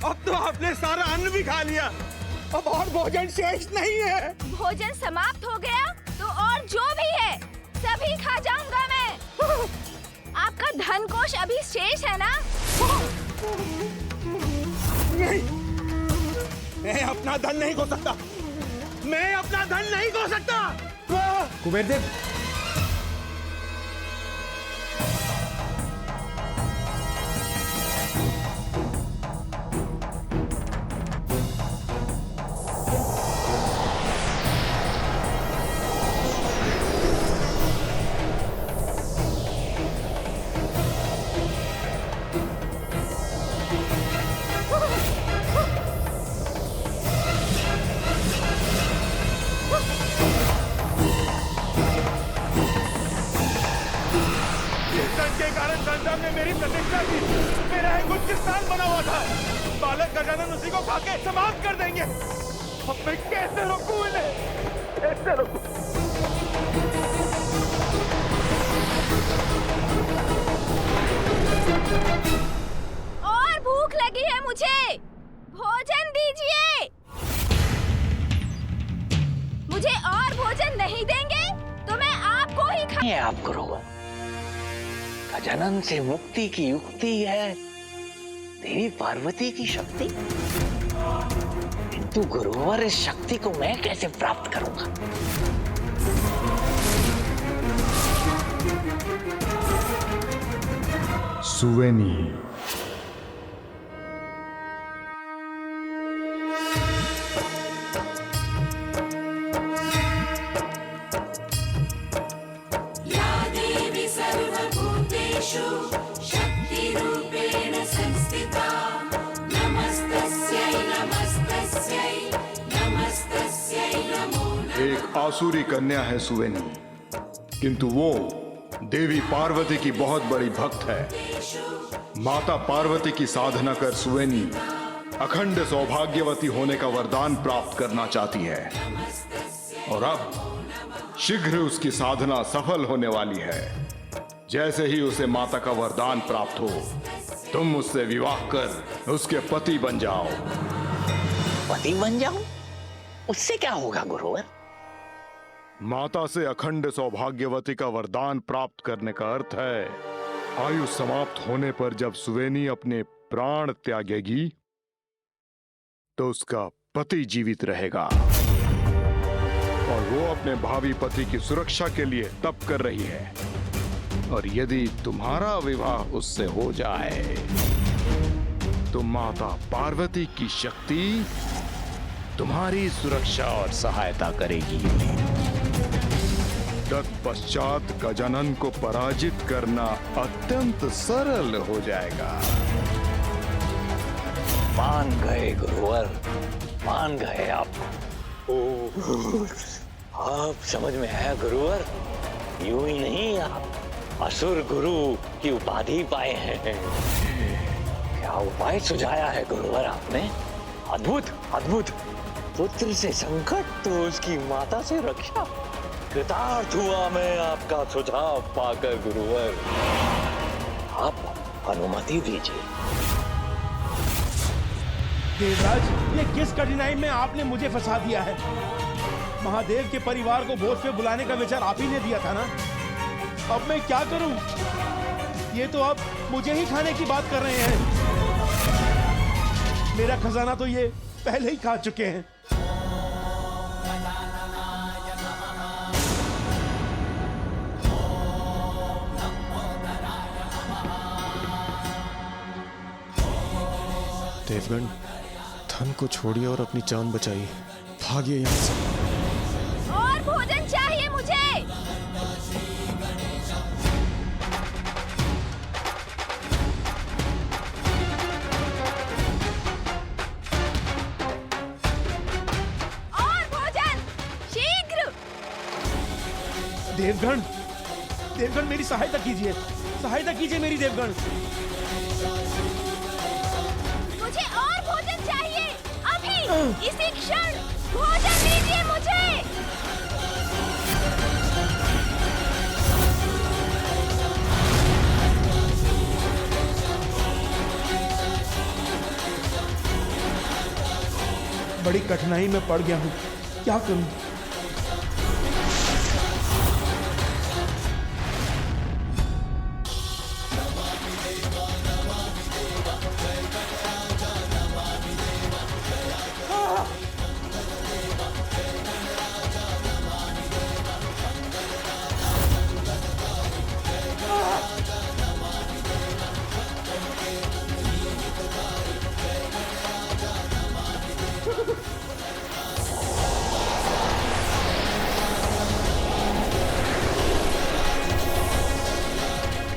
अब तो आपने सारा अन्न भी खा लिया, अब और भोजन शेष नहीं है। भोजन समाप्त हो गया तो और जो भी है सभी खा जाऊंगा मैं। आपका धन कोष अभी शेष है ना? नहीं, मैं अपना धन नहीं खो सकता, मैं अपना धन नहीं खो सकता। कुबेर देव, के कारण संसार में मेरी प्रतिष्ठा थी, मेरा एक उच्च स्थान बना हुआ था। बालक गजानन उसी को खाके समाप्त कर देंगे। अब मैं कैसे रोकूं इन्हें, कैसे रोकूं? और भूख लगी है मुझे, भोजन दीजिए। मुझे और भोजन नहीं देंगे तो मैं आपको ही खा। ये आप करो, गजानन से मुक्ति की युक्ति है देवी पार्वती की शक्ति, किंतु गुरुवर इस शक्ति को मैं कैसे प्राप्त करूंगा? सुवेनी, एक आसुरी कन्या है सुवेनी, किंतु वो देवी पार्वती की बहुत बड़ी भक्त है। माता पार्वती की साधना कर सुवेनी अखंड सौभाग्यवती होने का वरदान प्राप्त करना चाहती है, और अब शीघ्र उसकी साधना सफल होने वाली है। जैसे ही उसे माता का वरदान प्राप्त हो, तुम उससे विवाह कर उसके पति बन जाओ। पति बन जाऊं? उससे क्या होगा गुरुवर? माता से अखंड सौभाग्यवती का वरदान प्राप्त करने का अर्थ है, आयु समाप्त होने पर जब सुवेनी अपने प्राण त्यागेगी तो उसका पति जीवित रहेगा, और वो अपने भावी पति की सुरक्षा के लिए तप कर रही है। और यदि तुम्हारा विवाह उससे हो जाए तो माता पार्वती की शक्ति तुम्हारी सुरक्षा और सहायता करेगी। तत्पश्चात गजानन को पराजित करना अत्यंत सरल हो जाएगा। मान गए गुरुवर, मान गए आप। आप समझ में आया गुरुवर? यूं ही नहीं, आप असुर गुरु की उपाधि पाए हैं। क्या उपाय सुझाया है गुरुवर आपने? अद्भुत अद्भुत। पुत्र से संकट तो उसकी माता से रक्षा। कृतार्थ हुआ मैं आपका सुझाव पाकर गुरुवर। आप अनुमति दीजिए। देवराज, ये किस कठिनाई में आपने मुझे फंसा दिया है? महादेव के परिवार को भोज पे बुलाने का विचार आप ही ने दिया था ना? अब मैं क्या करूं? ये तो आप मुझे ही खाने की बात कर रहे हैं। मेरा खजाना तो ये पहले ही खा चुके हैं। देवगण, धन को छोड़िए और अपनी जान बचाइए। भागिए यहाँ से। और भोजन चाहिए मुझे। और भोजन शीघ्र। देवगण, देवगण मेरी सहायता कीजिए, सहायता कीजिए मेरी देवगण। मुझे और भोजन चाहिए अभी, इसी क्षण भोजन दीजिए मुझे। बड़ी कठिनाई में पड़ गया हूँ, क्या करूँ?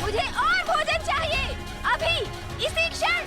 मुझे और भोजन चाहिए, अभी, इसी क्षण।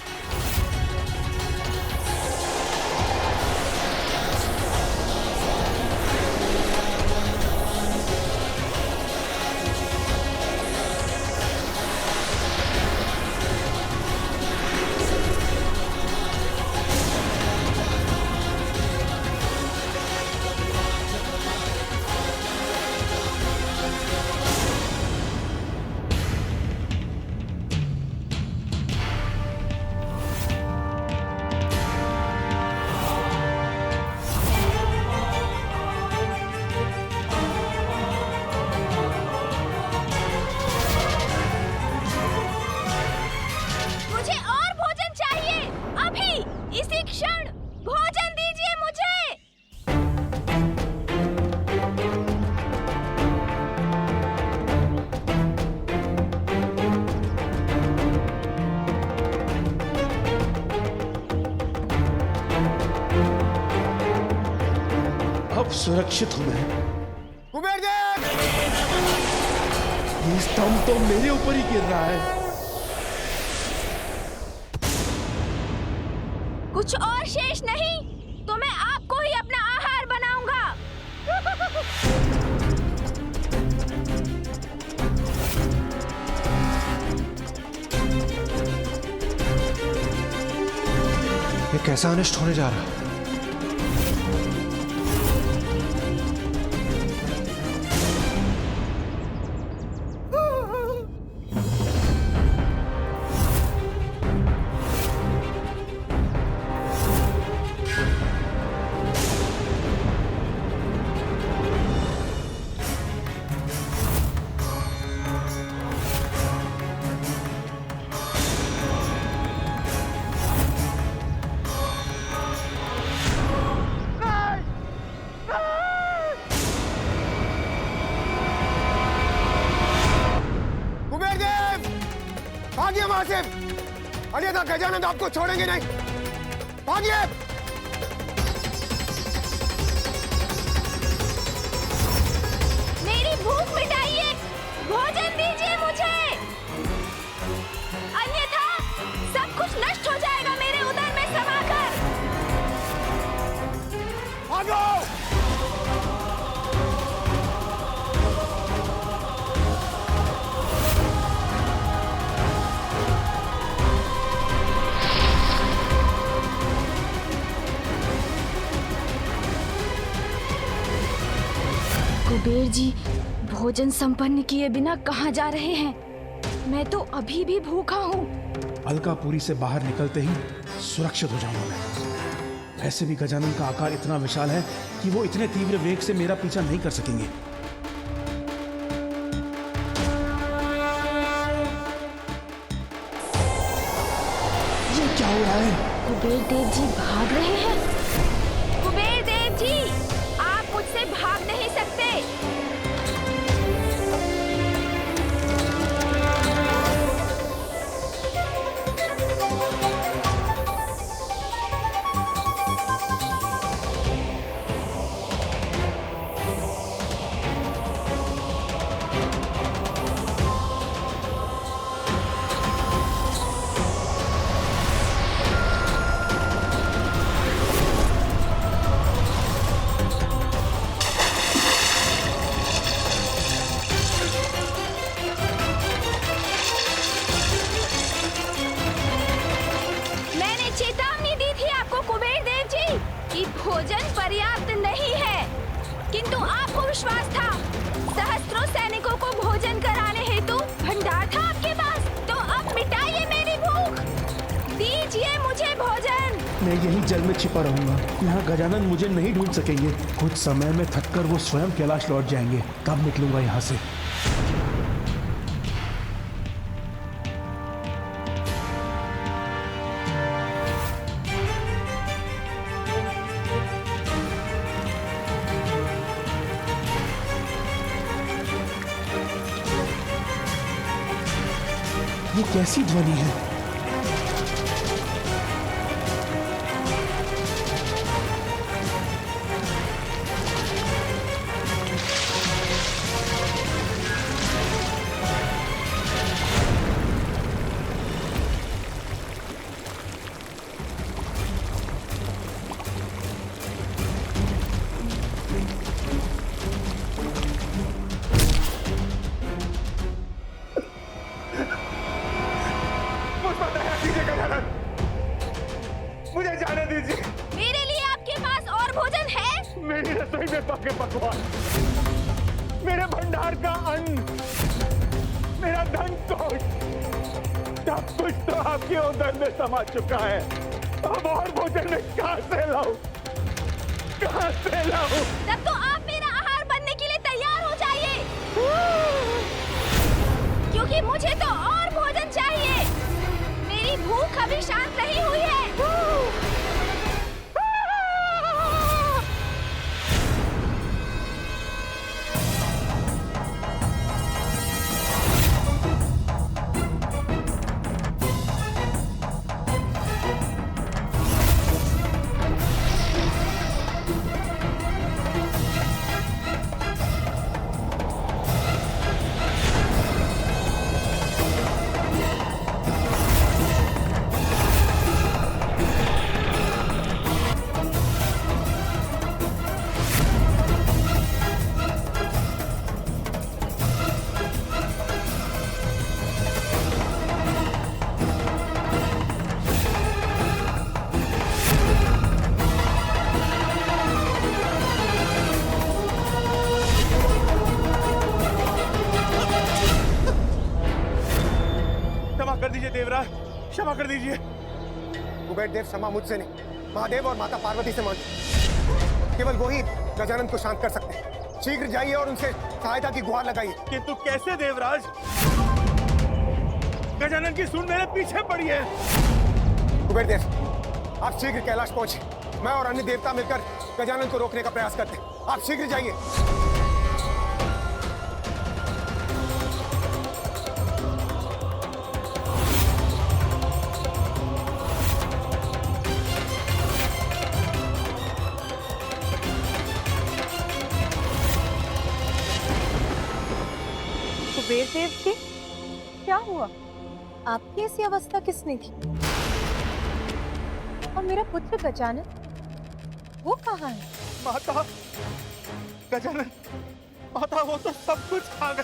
मुझे और भोजन चाहिए, अभी, इसी क्षण। भोजन दीजिए मुझे। अब सुरक्षित हूँ मैं। कुबेर देव! ये स्तंभ तो मेरे ऊपर ही गिर रहा है। कुछ और शेष नहीं तो मैं आपको ही अपना आहार बनाऊंगा। ये कैसा अनिष्ट होने जा रहा है? कुबेर देव! भागिए वहां से, अन्यथा गजानन आपको छोड़ेंगे नहीं। भागिए! मेरी भूख मिटाइए, भोजन दीजिए मुझे, अन्यथा सब कुछ नष्ट हो जाएगा मेरे उदर में समाकर। भागो! कुबेर जी, भोजन संपन्न किए बिना कहाँ जा रहे हैं? मैं तो अभी भी भूखा हूँ। अलकापुरी से बाहर निकलते ही सुरक्षित हो जाऊंगा मैं। ऐसे भी गजानन का आकार इतना विशाल है कि वो इतने तीव्र वेग से मेरा पीछा नहीं कर सकेंगे। ये क्या हो रहा है? कुबेर देव जी भाग रहे हैं। कुबेर देव जी, आप मुझसे भाग नहीं सकते। भोजन पर्याप्त नहीं है, किंतु आपको विश्वास था। सहस्त्रों सैनिकों को भोजन कराने हेतु भंडार था आपके पास। तो अब मिटाइए मेरी भूख, दीजिए मुझे भोजन। मैं यही जल में छिपा रहूंगा। यहाँ गजानन मुझे नहीं ढूंढ सकेंगे। कुछ समय में थककर वो स्वयं कैलाश लौट जाएंगे, तब निकलूंगा यहाँ से। ये कैसी ध्वनि है? मुझे जाने दीजिए। मेरे लिए आपके पास और भोजन है? मेरी रसोई में पके पकवान, मेरे भंडार का अन्न, मेरा धन कोष, सब कुछ तो आपके उदर में समा चुका है। अब और भोजन में कहां से लाऊं? कहां से लाऊं? तब तो आप मेरा आहार बनने के लिए तैयार हो जाइए, क्योंकि मुझे तो और भोजन चाहिए। मेरी भूख अभी शांत नहीं हुई है। क्षमा कर दीजिए देवराज, क्षमा कर दीजिए। कुबेर देव क्षमा मुझसे नहीं, महादेव और माता पार्वती से मांगे। केवल वो ही गजानन को शांत कर सकते हैं। शीघ्र जाइए और उनसे सहायता की गुहार लगाइए। किंतु कैसे देवराज? गजानन की सूंड मेरे पीछे पड़ी है। कुबेर देव, आप शीघ्र कैलाश पहुंचे। मैं और अन्य देवता मिलकर गजानन को रोकने का प्रयास करते हैं। आप शीघ्र जाइए। कुबेर देव जी, क्या हुआ? आपकी ऐसी अवस्था किसने की? और मेरा पुत्र गजानन, वो कहाँ है? माता, गजानन, माता वो तो सब कुछ खा गए।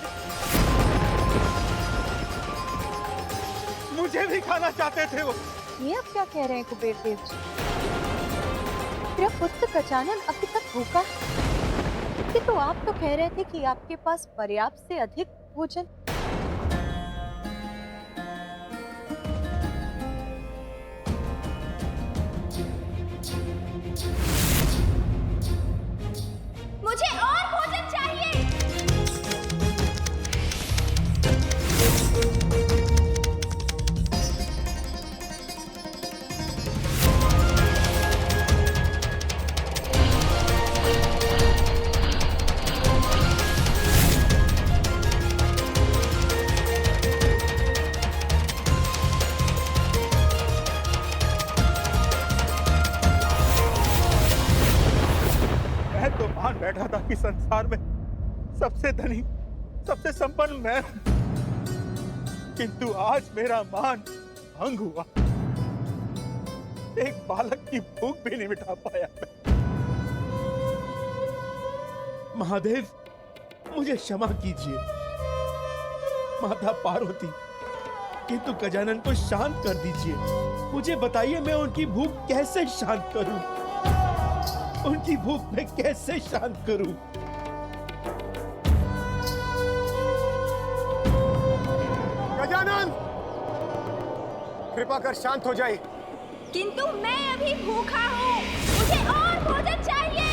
मुझे भी खाना चाहते थे वो। ये आप क्या कह रहे हैं कुबेर देव जी? मेरा पुत्र गजानन अभी तक भूखा है। कि तो आप तो कह रहे थे कि आपके पास पर्याप्त से अधिक भोजन। मुझे और भोजन चाहिए। तो मान बैठा था कि संसार में सबसे धनी, सबसे संपन्न मैं हूं, किंतु आज मेरा मान भंग हुआ। एक बालक की भूख भी नहीं मिटा पाया मैं। महादेव, मुझे क्षमा कीजिए। माता पार्वती, किंतु गजानन को शांत कर दीजिए। मुझे बताइए, मैं उनकी भूख कैसे शांत करूं? उनकी भूख मैं कैसे शांत करूं? गजानन, कृपा कर शांत हो जाइए। किंतु मैं अभी भूखा हूँ, मुझे और भोजन चाहिए।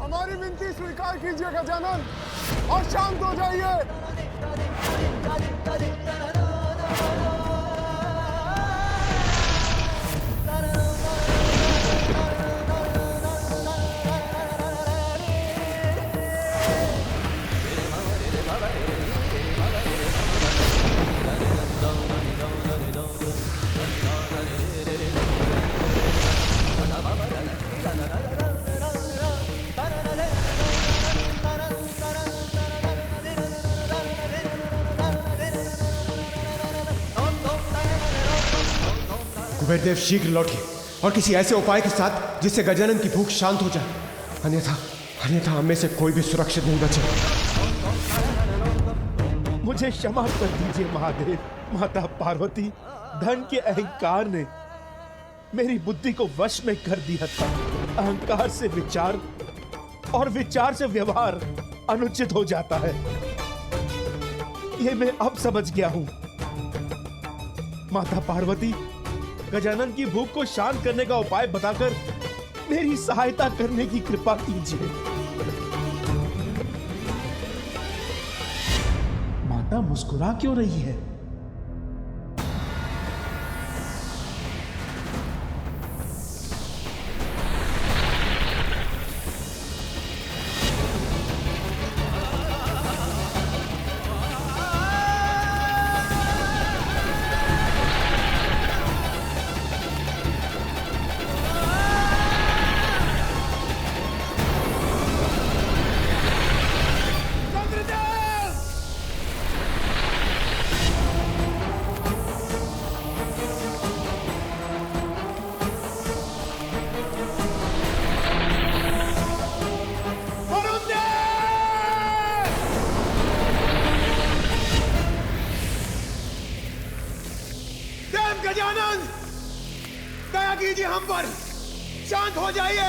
हमारी विनती स्वीकार कीजिए गजानन और शांत हो जाइए। कुबेरदेव शीघ्र लौटिए और किसी ऐसे उपाय के साथ जिससे गजानन की भूख शांत हो जाए, अन्यथा अन्यथा हम में से कोई भी सुरक्षित नहीं बचे। मुझे क्षमा कर दीजिए महादेव। माता पार्वती, धन के अहंकार ने मेरी बुद्धि को वश में कर दिया था। अहंकार से विचार और विचार से व्यवहार अनुचित हो जाता है, ये मैं अब समझ गया हूं। माता पार्वती, गजानन की भूख को शांत करने का उपाय बताकर मेरी सहायता करने की कृपा कीजिए। माता मुस्कुरा क्यों रही है? गजानन, दया कीजिए हम पर, शांत हो जाइए।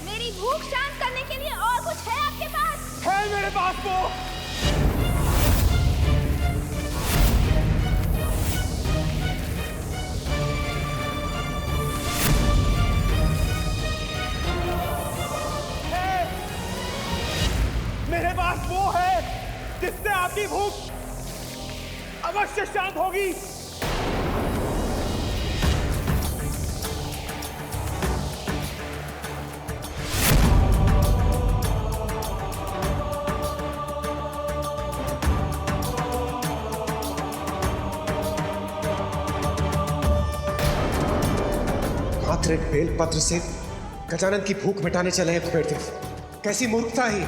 मेरी भूख शांत करने के लिए और कुछ है आपके पास? है मेरे पास वो। मेरे पास वो है जिससे आपकी भूख अवश्य शांत होगी। मात्र एक बेलपत्र से गजानन की भूख मिटाने चले हैं कुबेरदेव। कैसी मूर्खता है।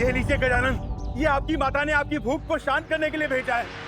ये लीजिए गजानन, ये आपकी माता ने आपकी भूख को शांत करने के लिए भेजा है।